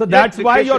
So that's why your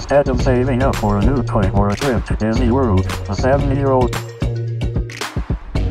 Instead of saving up for a new toy or a trip to Disney World, a 7-year-old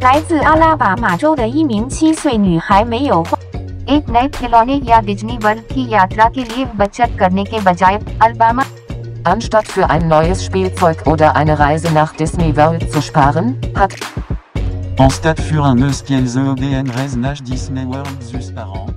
来自阿拉巴马州的一名7岁女孩没有花 एक नए खिलौने या Disney world की यात्रा के लिए बचत करने के बजाय Alabama Anstatt für ein neues Spielzeug oder eine Reise nach Disney World zu sparen, hat En stade für un eus kiel ze ODN reznach Disney World zus par an.